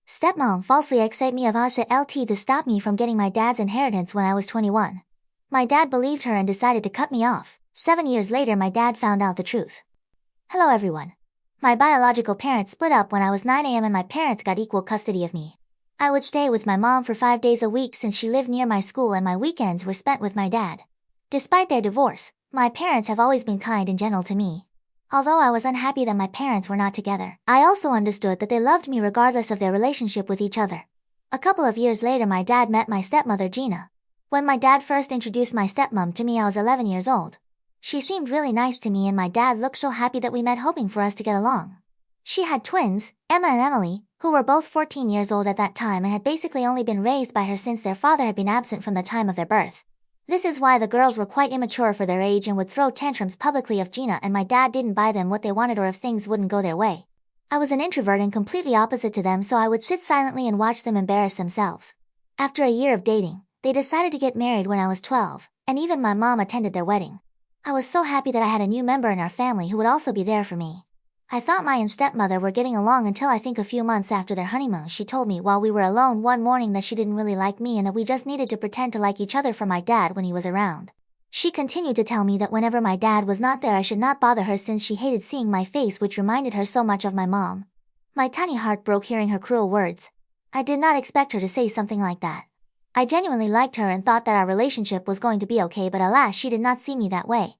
Stepmom falsely accused me of Assa LT to stop me from getting my dad's inheritance when I was 21. My dad believed her and decided to cut me off. 7 years later, my dad found out the truth. Hello everyone. My biological parents split up when I was 9 a.m. and my parents got equal custody of me. I would stay with my mom for 5 days a week since she lived near my school and my weekends were spent with my dad. Despite their divorce, my parents have always been kind and gentle to me. Although I was unhappy that my parents were not together, I also understood that they loved me regardless of their relationship with each other. A couple of years later, my dad met my stepmother Gina. When my dad first introduced my stepmom to me, I was 11 years old. She seemed really nice to me and my dad looked so happy that we met, hoping for us to get along. She had twins, Emma and Emily, who were both 14 years old at that time and had basically only been raised by her since their father had been absent from the time of their birth. This is why the girls were quite immature for their age and would throw tantrums publicly if Gina and my dad didn't buy them what they wanted or if things wouldn't go their way. I was an introvert and completely opposite to them, so I would sit silently and watch them embarrass themselves. After a year of dating, they decided to get married when I was 12, and even my mom attended their wedding. I was so happy that I had a new member in our family who would also be there for me. I thought my and stepmother were getting along until I think a few months after their honeymoon she told me while we were alone one morning that she didn't really like me and that we just needed to pretend to like each other for my dad when he was around. She continued to tell me that whenever my dad was not there I should not bother her since she hated seeing my face, which reminded her so much of my mom. My tiny heart broke hearing her cruel words. I did not expect her to say something like that. I genuinely liked her and thought that our relationship was going to be okay, but alas, she did not see me that way.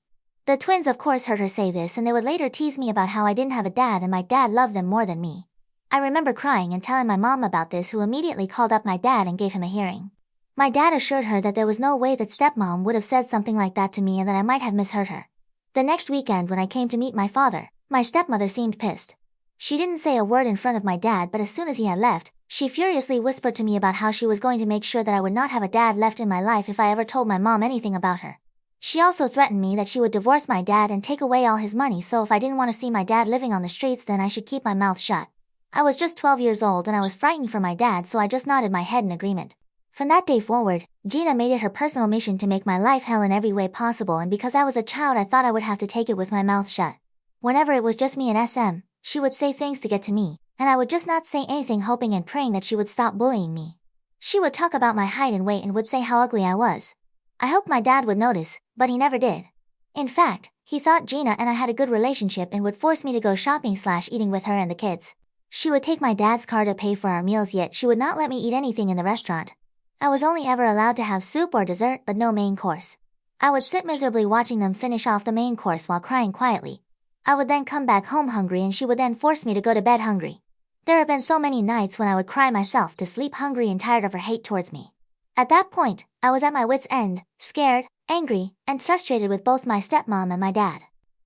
The twins of course heard her say this and they would later tease me about how I didn't have a dad and my dad loved them more than me. I remember crying and telling my mom about this, who immediately called up my dad and gave him a hearing. My dad assured her that there was no way that stepmom would have said something like that to me and that I might have misheard her. The next weekend when I came to meet my father, my stepmother seemed pissed. She didn't say a word in front of my dad, but as soon as he had left, she furiously whispered to me about how she was going to make sure that I would not have a dad left in my life if I ever told my mom anything about her. She also threatened me that she would divorce my dad and take away all his money, so if I didn't want to see my dad living on the streets then I should keep my mouth shut. I was just 12 years old and I was frightened for my dad, so I just nodded my head in agreement. From that day forward, Gina made it her personal mission to make my life hell in every way possible, and because I was a child I thought I would have to take it with my mouth shut. Whenever it was just me and SM, she would say things to get to me, and I would just not say anything, hoping and praying that she would stop bullying me. She would talk about my height and weight and would say how ugly I was. I hoped my dad would notice, but he never did. In fact, he thought Gina and I had a good relationship and would force me to go shopping/eating with her and the kids. She would take my dad's car to pay for our meals, yet she would not let me eat anything in the restaurant. I was only ever allowed to have soup or dessert, but no main course. I would sit miserably watching them finish off the main course while crying quietly. I would then come back home hungry and she would then force me to go to bed hungry. There have been so many nights when I would cry myself to sleep hungry and tired of her hate towards me. At that point, I was at my wit's end, scared, angry, and frustrated with both my stepmom and my dad.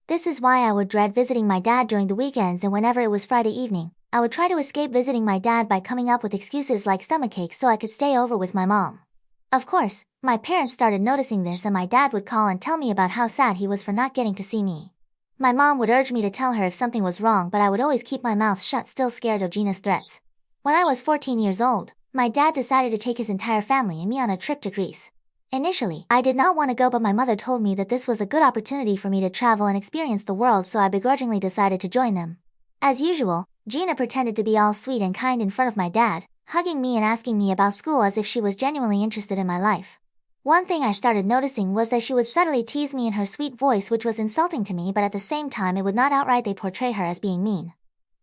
This is why I would dread visiting my dad during the weekends, and whenever it was Friday evening, I would try to escape visiting my dad by coming up with excuses like stomachache so I could stay over with my mom. Of course, my parents started noticing this and my dad would call and tell me about how sad he was for not getting to see me. My mom would urge me to tell her if something was wrong, but I would always keep my mouth shut, still scared of Gina's threats. When I was 14 years old, my dad decided to take his entire family and me on a trip to Greece. Initially, I did not want to go, but my mother told me that this was a good opportunity for me to travel and experience the world, so I begrudgingly decided to join them. As usual, Gina pretended to be all sweet and kind in front of my dad, hugging me and asking me about school as if she was genuinely interested in my life. One thing I started noticing was that she would subtly tease me in her sweet voice, which was insulting to me, but at the same time it would not outrightly portray her as being mean.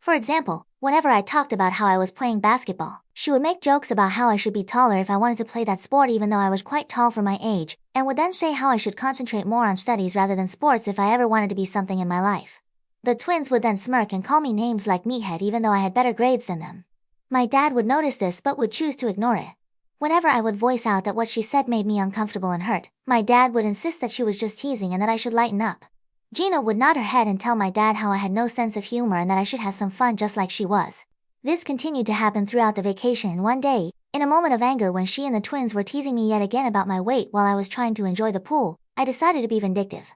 For example, whenever I talked about how I was playing basketball, she would make jokes about how I should be taller if I wanted to play that sport even though I was quite tall for my age, and would then say how I should concentrate more on studies rather than sports if I ever wanted to be something in my life. The twins would then smirk and call me names like meathead even though I had better grades than them. My dad would notice this but would choose to ignore it. Whenever I would voice out that what she said made me uncomfortable and hurt, my dad would insist that she was just teasing and that I should lighten up. Gina would nod her head and tell my dad how I had no sense of humor and that I should have some fun just like she was. This continued to happen throughout the vacation, and one day, in a moment of anger when she and the twins were teasing me yet again about my weight while I was trying to enjoy the pool, I decided to be vindictive.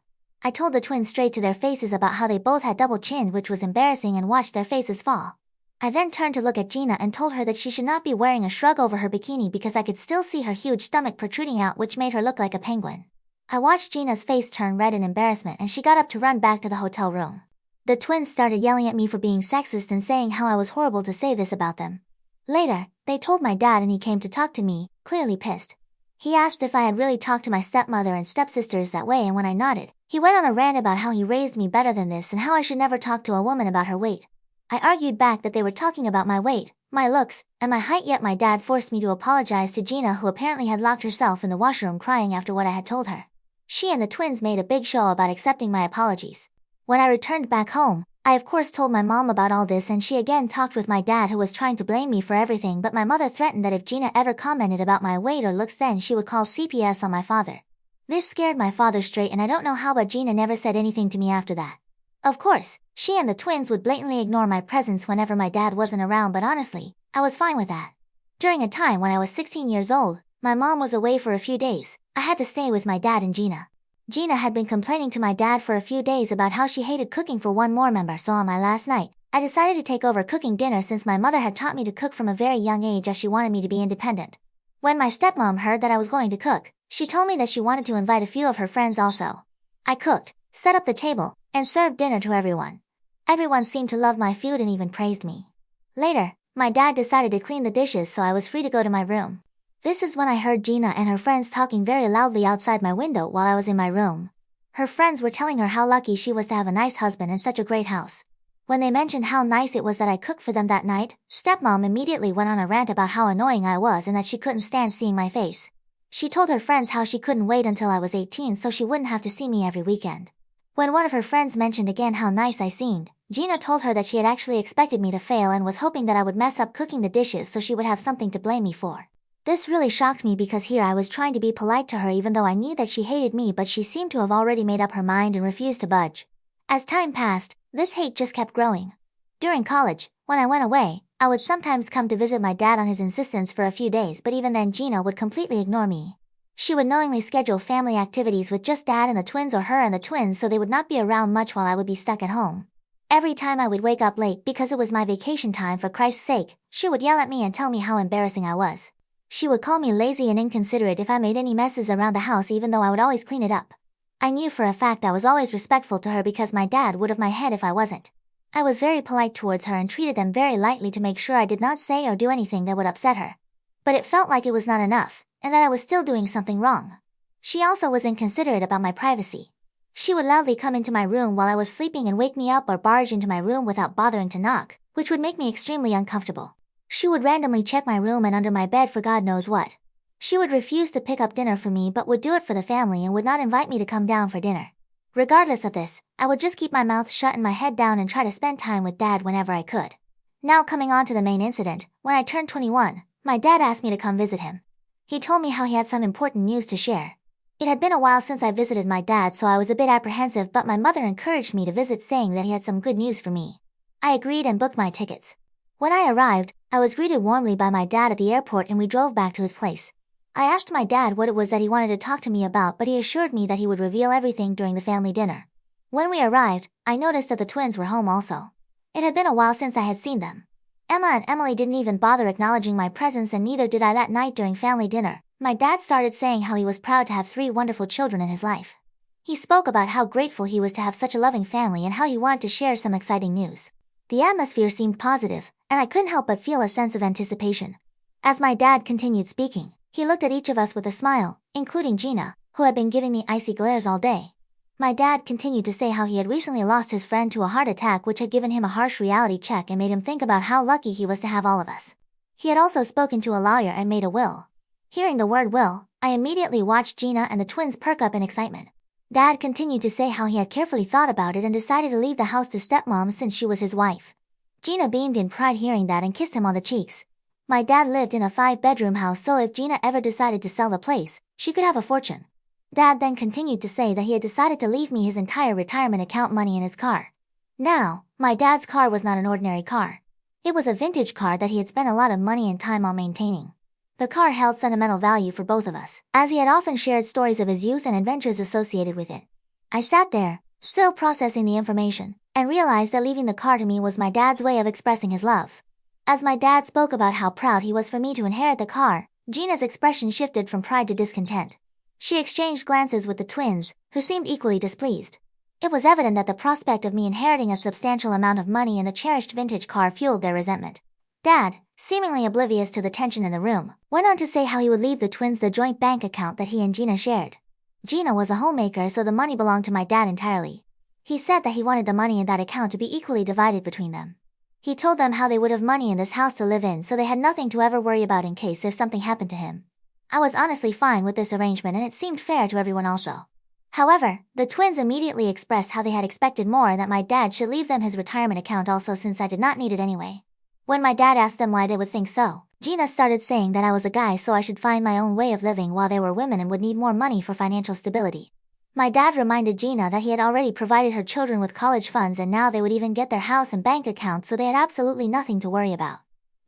I told the twins straight to their faces about how they both had double chin, which was embarrassing, and watched their faces fall. I then turned to look at Gina and told her that she should not be wearing a shrug over her bikini because I could still see her huge stomach protruding out, which made her look like a penguin. I watched Gina's face turn red in embarrassment and she got up to run back to the hotel room. The twins started yelling at me for being sexist and saying how I was horrible to say this about them. Later, they told my dad and he came to talk to me, clearly pissed. He asked if I had really talked to my stepmother and stepsisters that way, and when I nodded, he went on a rant about how he raised me better than this and how I should never talk to a woman about her weight. I argued back that they were talking about my weight, my looks, and my height, yet my dad forced me to apologize to Gina, who apparently had locked herself in the washroom crying after what I had told her. She and the twins made a big show about accepting my apologies. When I returned back home, I of course told my mom about all this, and she again talked with my dad, who was trying to blame me for everything, but my mother threatened that if Gina ever commented about my weight or looks, then she would call CPS on my father. This scared my father straight, and I don't know how, but Gina never said anything to me after that. Of course, she and the twins would blatantly ignore my presence whenever my dad wasn't around, but honestly, I was fine with that. During a time when I was 16 years old, my mom was away for a few days. I had to stay with my dad and Gina. Gina had been complaining to my dad for a few days about how she hated cooking for one more member, so on my last night, I decided to take over cooking dinner since my mother had taught me to cook from a very young age, as she wanted me to be independent. When my stepmom heard that I was going to cook, she told me that she wanted to invite a few of her friends also. I cooked, set up the table, and served dinner to everyone. Everyone seemed to love my food and even praised me. Later, my dad decided to clean the dishes, so I was free to go to my room. This is when I heard Gina and her friends talking very loudly outside my window while I was in my room. Her friends were telling her how lucky she was to have a nice husband and such a great house. When they mentioned how nice it was that I cooked for them that night, stepmom immediately went on a rant about how annoying I was and that she couldn't stand seeing my face. She told her friends how she couldn't wait until I was 18 so she wouldn't have to see me every weekend. When one of her friends mentioned again how nice I seemed, Gina told her that she had actually expected me to fail and was hoping that I would mess up cooking the dishes so she would have something to blame me for. This really shocked me because here I was trying to be polite to her even though I knew that she hated me, but she seemed to have already made up her mind and refused to budge. As time passed, this hate just kept growing. During college, when I went away, I would sometimes come to visit my dad on his insistence for a few days, but even then Gina would completely ignore me. She would knowingly schedule family activities with just dad and the twins or her and the twins so they would not be around much while I would be stuck at home. Every time I would wake up late because it was my vacation time, for Christ's sake, she would yell at me and tell me how embarrassing I was. She would call me lazy and inconsiderate if I made any messes around the house, even though I would always clean it up. I knew for a fact I was always respectful to her because my dad would have my head if I wasn't. I was very polite towards her and treated them very lightly to make sure I did not say or do anything that would upset her. But it felt like it was not enough, and that I was still doing something wrong. She also was inconsiderate about my privacy. She would loudly come into my room while I was sleeping and wake me up, or barge into my room without bothering to knock, which would make me extremely uncomfortable. She would randomly check my room and under my bed for God knows what. She would refuse to pick up dinner for me but would do it for the family and would not invite me to come down for dinner. Regardless of this, I would just keep my mouth shut and my head down and try to spend time with dad whenever I could. Now coming on to the main incident, when I turned 21, my dad asked me to come visit him. He told me how he had some important news to share. It had been a while since I visited my dad, so I was a bit apprehensive, but my mother encouraged me to visit, saying that he had some good news for me. I agreed and booked my tickets. When I arrived, I was greeted warmly by my dad at the airport and we drove back to his place. I asked my dad what it was that he wanted to talk to me about, but he assured me that he would reveal everything during the family dinner. When we arrived, I noticed that the twins were home also. It had been a while since I had seen them. Emma and Emily didn't even bother acknowledging my presence, and neither did I that night during family dinner. My dad started saying how he was proud to have 3 wonderful children in his life. He spoke about how grateful he was to have such a loving family and how he wanted to share some exciting news. The atmosphere seemed positive, and I couldn't help but feel a sense of anticipation. As my dad continued speaking, he looked at each of us with a smile, including Gina, who had been giving me icy glares all day. My dad continued to say how he had recently lost his friend to a heart attack, which had given him a harsh reality check and made him think about how lucky he was to have all of us. He had also spoken to a lawyer and made a will. Hearing the word will, I immediately watched Gina and the twins perk up in excitement. Dad continued to say how he had carefully thought about it and decided to leave the house to stepmom since she was his wife. Gina beamed in pride hearing that and kissed him on the cheeks. My dad lived in a 5-bedroom house, so if Gina ever decided to sell the place, she could have a fortune. Dad then continued to say that he had decided to leave me his entire retirement account money in his car. Now, my dad's car was not an ordinary car. It was a vintage car that he had spent a lot of money and time on maintaining. The car held sentimental value for both of us, as he had often shared stories of his youth and adventures associated with it. I sat there, still processing the information, and realized that leaving the car to me was my dad's way of expressing his love. As my dad spoke about how proud he was for me to inherit the car, Gina's expression shifted from pride to discontent. She exchanged glances with the twins, who seemed equally displeased. It was evident that the prospect of me inheriting a substantial amount of money and the cherished vintage car fueled their resentment. Dad, seemingly oblivious to the tension in the room, went on to say how he would leave the twins the joint bank account that he and Gina shared. Gina was a homemaker, so the money belonged to my dad entirely. He said that he wanted the money in that account to be equally divided between them. He told them how they would have money in this house to live in, so they had nothing to ever worry about in case if something happened to him. I was honestly fine with this arrangement, and it seemed fair to everyone also. However, the twins immediately expressed how they had expected more and that my dad should leave them his retirement account also, since I did not need it anyway. When my dad asked them why they would think so, Gina started saying that I was a guy, so I should find my own way of living while they were women and would need more money for financial stability. My dad reminded Gina that he had already provided her children with college funds, and now they would even get their house and bank accounts, so they had absolutely nothing to worry about.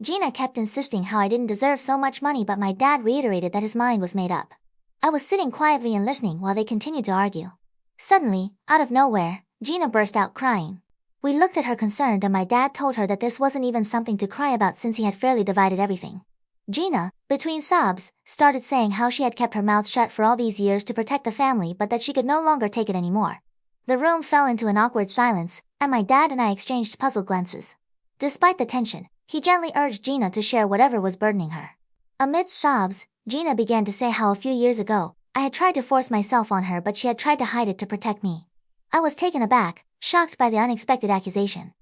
Gina kept insisting how I didn't deserve so much money, but my dad reiterated that his mind was made up. I was sitting quietly and listening while they continued to argue. Suddenly, out of nowhere, Gina burst out crying. We looked at her concerned, and my dad told her that this wasn't even something to cry about since he had fairly divided everything. Gina, between sobs, started saying how she had kept her mouth shut for all these years to protect the family, but that she could no longer take it anymore. The room fell into an awkward silence, and my dad and I exchanged puzzled glances. Despite the tension, he gently urged Gina to share whatever was burdening her. Amidst sobs, Gina began to say how a few years ago, I had tried to force myself on her, but she had tried to hide it to protect me. I was taken aback, shocked by the unexpected accusation.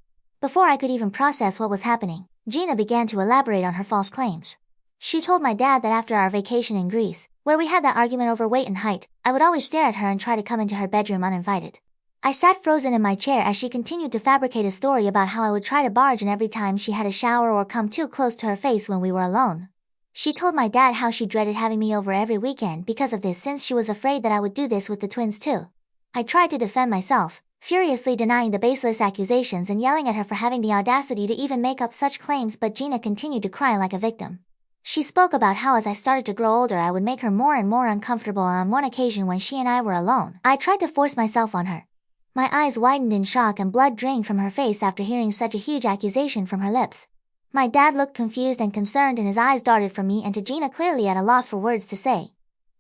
Before I could even process what was happening, Gina began to elaborate on her false claims. She told my dad that after our vacation in Greece, where we had that argument over weight and height, I would always stare at her and try to come into her bedroom uninvited. I sat frozen in my chair as she continued to fabricate a story about how I would try to barge in every time she had a shower or come too close to her face when we were alone. She told my dad how she dreaded having me over every weekend because of this, since she was afraid that I would do this with the twins too. I tried to defend myself, furiously denying the baseless accusations and yelling at her for having the audacity to even make up such claims, but Gina continued to cry like a victim. She spoke about how as I started to grow older I would make her more and more uncomfortable, and on one occasion when she and I were alone, I tried to force myself on her. My eyes widened in shock and blood drained from her face after hearing such a huge accusation from her lips. My dad looked confused and concerned, and his eyes darted from me and to Gina, clearly at a loss for words to say.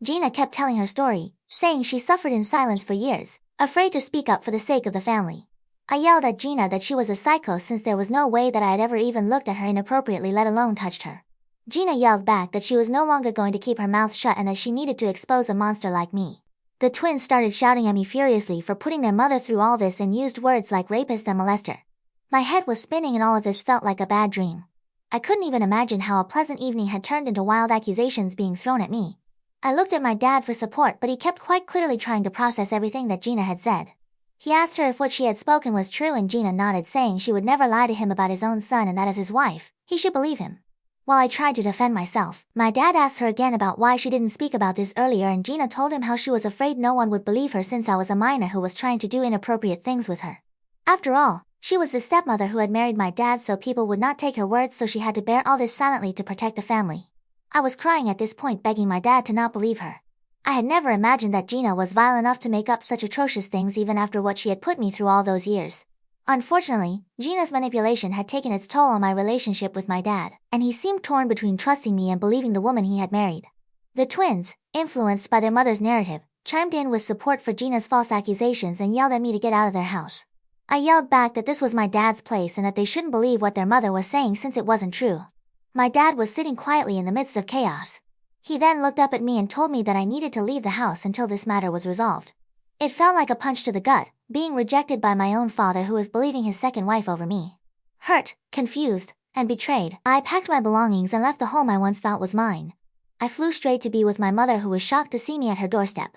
Gina kept telling her story, saying she suffered in silence for years, afraid to speak up for the sake of the family. I yelled at Gina that she was a psycho, since there was no way that I had ever even looked at her inappropriately, let alone touched her. Gina yelled back that she was no longer going to keep her mouth shut and that she needed to expose a monster like me. The twins started shouting at me furiously for putting their mother through all this and used words like rapist and molester. My head was spinning and all of this felt like a bad dream. I couldn't even imagine how a pleasant evening had turned into wild accusations being thrown at me. I looked at my dad for support, but he kept quite clearly trying to process everything that Gina had said. He asked her if what she had spoken was true, and Gina nodded, saying she would never lie to him about his own son and that as his wife, he should believe him. While I tried to defend myself, my dad asked her again about why she didn't speak about this earlier, and Gina told him how she was afraid no one would believe her since I was a minor who was trying to do inappropriate things with her. After all, she was the stepmother who had married my dad, so people would not take her word, so she had to bear all this silently to protect the family. I was crying at this point, begging my dad to not believe her. I had never imagined that Gina was vile enough to make up such atrocious things even after what she had put me through all those years. Unfortunately, Gina's manipulation had taken its toll on my relationship with my dad, and he seemed torn between trusting me and believing the woman he had married. The twins, influenced by their mother's narrative, chimed in with support for Gina's false accusations and yelled at me to get out of their house. I yelled back that this was my dad's place and that they shouldn't believe what their mother was saying since it wasn't true. My dad was sitting quietly in the midst of chaos. He then looked up at me and told me that I needed to leave the house until this matter was resolved. It felt like a punch to the gut, being rejected by my own father who was believing his second wife over me. Hurt, confused, and betrayed, I packed my belongings and left the home I once thought was mine. I flew straight to be with my mother, who was shocked to see me at her doorstep.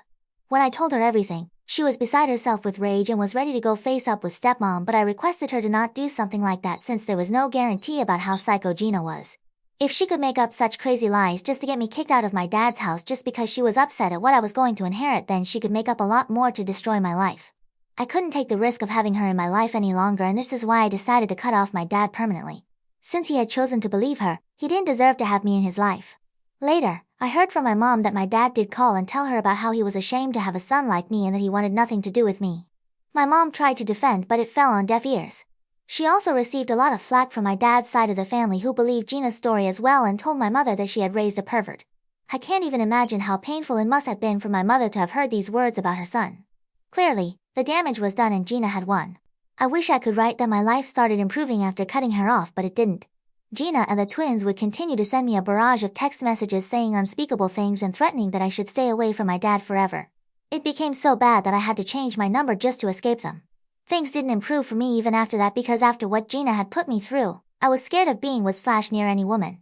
When I told her everything, she was beside herself with rage and was ready to go face up with stepmom, but I requested her to not do something like that since there was no guarantee about how psycho Gina was. If she could make up such crazy lies just to get me kicked out of my dad's house just because she was upset at what I was going to inherit, then she could make up a lot more to destroy my life. I couldn't take the risk of having her in my life any longer, and this is why I decided to cut off my dad permanently. Since he had chosen to believe her, he didn't deserve to have me in his life. Later, I heard from my mom that my dad did call and tell her about how he was ashamed to have a son like me and that he wanted nothing to do with me. My mom tried to defend, but it fell on deaf ears. She also received a lot of flack from my dad's side of the family, who believed Gina's story as well and told my mother that she had raised a pervert. I can't even imagine how painful it must have been for my mother to have heard these words about her son. Clearly, the damage was done and Gina had won. I wish I could write that my life started improving after cutting her off, but it didn't. Gina and the twins would continue to send me a barrage of text messages saying unspeakable things and threatening that I should stay away from my dad forever. It became so bad that I had to change my number just to escape them. Things didn't improve for me even after that because after what Gina had put me through, I was scared of being with / near any woman.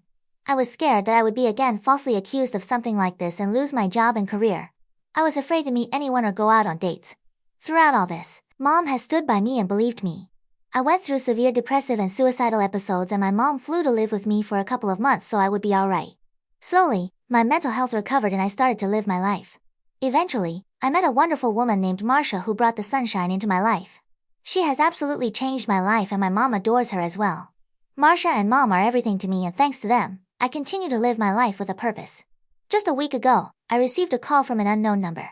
I was scared that I would be again falsely accused of something like this and lose my job and career. I was afraid to meet anyone or go out on dates. Throughout all this, Mom has stood by me and believed me. I went through severe depressive and suicidal episodes and my mom flew to live with me for a couple of months so I would be alright. Slowly, my mental health recovered and I started to live my life. Eventually, I met a wonderful woman named Marsha who brought the sunshine into my life. She has absolutely changed my life and my mom adores her as well. Marsha and Mom are everything to me and thanks to them, I continue to live my life with a purpose. Just a week ago, I received a call from an unknown number.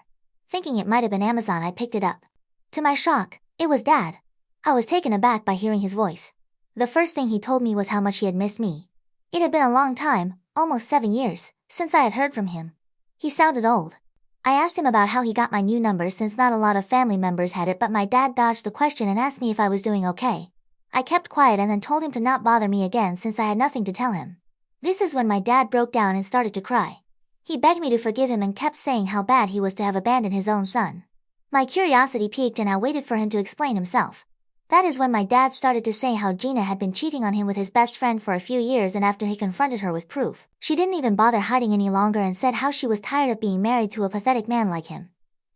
Thinking it might have been Amazon, I picked it up. To my shock, it was Dad. I was taken aback by hearing his voice. The first thing he told me was how much he had missed me. It had been a long time, almost 7 years, since I had heard from him. He sounded old. I asked him about how he got my new number since not a lot of family members had it, but my dad dodged the question and asked me if I was doing okay. I kept quiet and then told him to not bother me again since I had nothing to tell him. This is when my dad broke down and started to cry. He begged me to forgive him and kept saying how bad he was to have abandoned his own son. My curiosity piqued and I waited for him to explain himself. That is when my dad started to say how Gina had been cheating on him with his best friend for a few years, and after he confronted her with proof, she didn't even bother hiding any longer and said how she was tired of being married to a pathetic man like him.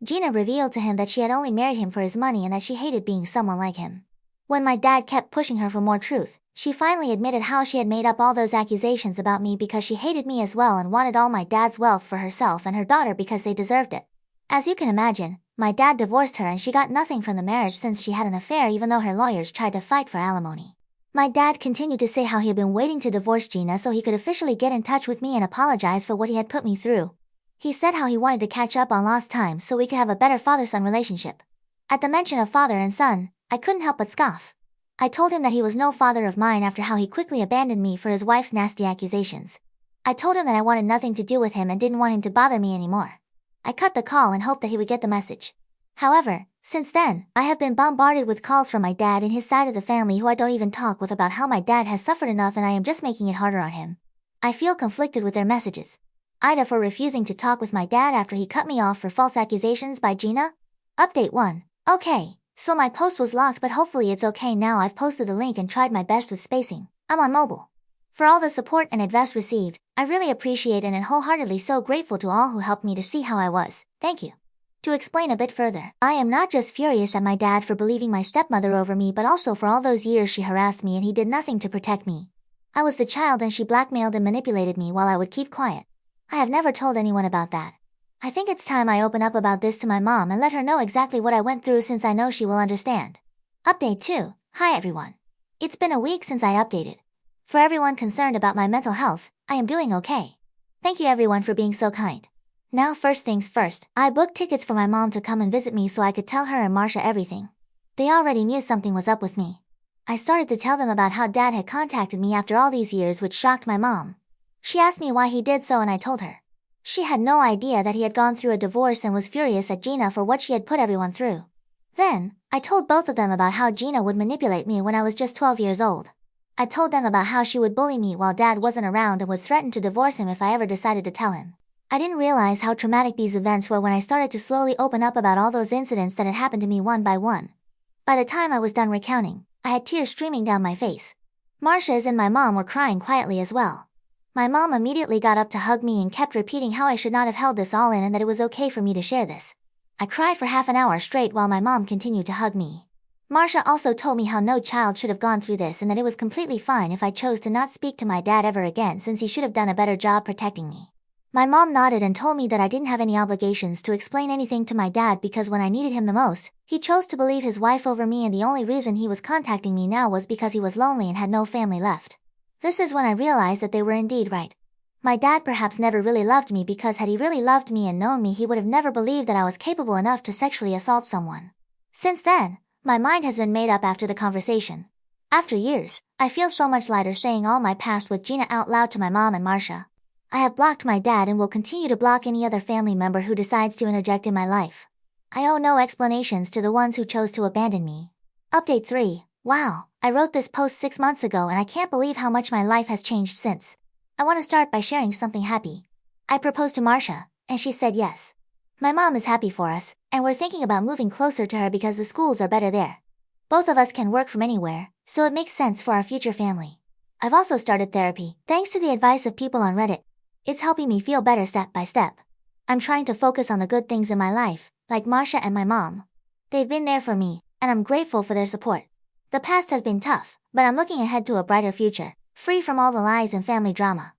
Gina revealed to him that she had only married him for his money and that she hated being someone like him. When my dad kept pushing her for more truth, she finally admitted how she had made up all those accusations about me because she hated me as well and wanted all my dad's wealth for herself and her daughter because they deserved it. As you can imagine, my dad divorced her and she got nothing from the marriage since she had an affair even though her lawyers tried to fight for alimony. My dad continued to say how he had been waiting to divorce Gina so he could officially get in touch with me and apologize for what he had put me through. He said how he wanted to catch up on lost time so we could have a better father-son relationship. At the mention of father and son, I couldn't help but scoff. I told him that he was no father of mine after how he quickly abandoned me for his wife's nasty accusations. I told him that I wanted nothing to do with him and didn't want him to bother me anymore. I cut the call and hoped that he would get the message. However, since then, I have been bombarded with calls from my dad and his side of the family who I don't even talk with about how my dad has suffered enough and I am just making it harder on him. I feel conflicted with their messages. Ida for refusing to talk with my dad after he cut me off for false accusations by Gina. Update 1. Okay, so my post was locked but hopefully it's okay now. I've posted the link and tried my best with spacing. I'm on mobile. For all the support and advice received, I really appreciate it and wholeheartedly so grateful to all who helped me to see how I was. Thank you. To explain a bit further, I am not just furious at my dad for believing my stepmother over me but also for all those years she harassed me and he did nothing to protect me. I was the child and she blackmailed and manipulated me while I would keep quiet. I have never told anyone about that. I think it's time I open up about this to my mom and let her know exactly what I went through since I know she will understand. Update 2. Hi everyone. It's been a week since I updated. For everyone concerned about my mental health, I am doing okay. Thank you everyone for being so kind. Now first things first, I booked tickets for my mom to come and visit me so I could tell her and Marsha everything. They already knew something was up with me. I started to tell them about how Dad had contacted me after all these years, which shocked my mom. She asked me why he did so and I told her. She had no idea that he had gone through a divorce and was furious at Gina for what she had put everyone through. Then, I told both of them about how Gina would manipulate me when I was just 12 years old. I told them about how she would bully me while Dad wasn't around and would threaten to divorce him if I ever decided to tell him. I didn't realize how traumatic these events were when I started to slowly open up about all those incidents that had happened to me one by one. By the time I was done recounting, I had tears streaming down my face. Marsha's and my mom were crying quietly as well. My mom immediately got up to hug me and kept repeating how I should not have held this all in and that it was okay for me to share this. I cried for half an hour straight while my mom continued to hug me. Marsha also told me how no child should have gone through this and that it was completely fine if I chose to not speak to my dad ever again since he should have done a better job protecting me. My mom nodded and told me that I didn't have any obligations to explain anything to my dad because when I needed him the most, he chose to believe his wife over me and the only reason he was contacting me now was because he was lonely and had no family left. This is when I realized that they were indeed right. My dad perhaps never really loved me because had he really loved me and known me he would have never believed that I was capable enough to sexually assault someone. Since then, my mind has been made up after the conversation. After years, I feel so much lighter saying all my past with Gina out loud to my mom and Marsha. I have blocked my dad and will continue to block any other family member who decides to interject in my life. I owe no explanations to the ones who chose to abandon me. Update 3. Wow, I wrote this post 6 months ago and I can't believe how much my life has changed since. I want to start by sharing something happy. I proposed to Marsha, and she said yes. My mom is happy for us, and we're thinking about moving closer to her because the schools are better there. Both of us can work from anywhere, so it makes sense for our future family. I've also started therapy, thanks to the advice of people on Reddit. It's helping me feel better step by step. I'm trying to focus on the good things in my life, like Marsha and my mom. They've been there for me, and I'm grateful for their support. The past has been tough, but I'm looking ahead to a brighter future, free from all the lies and family drama.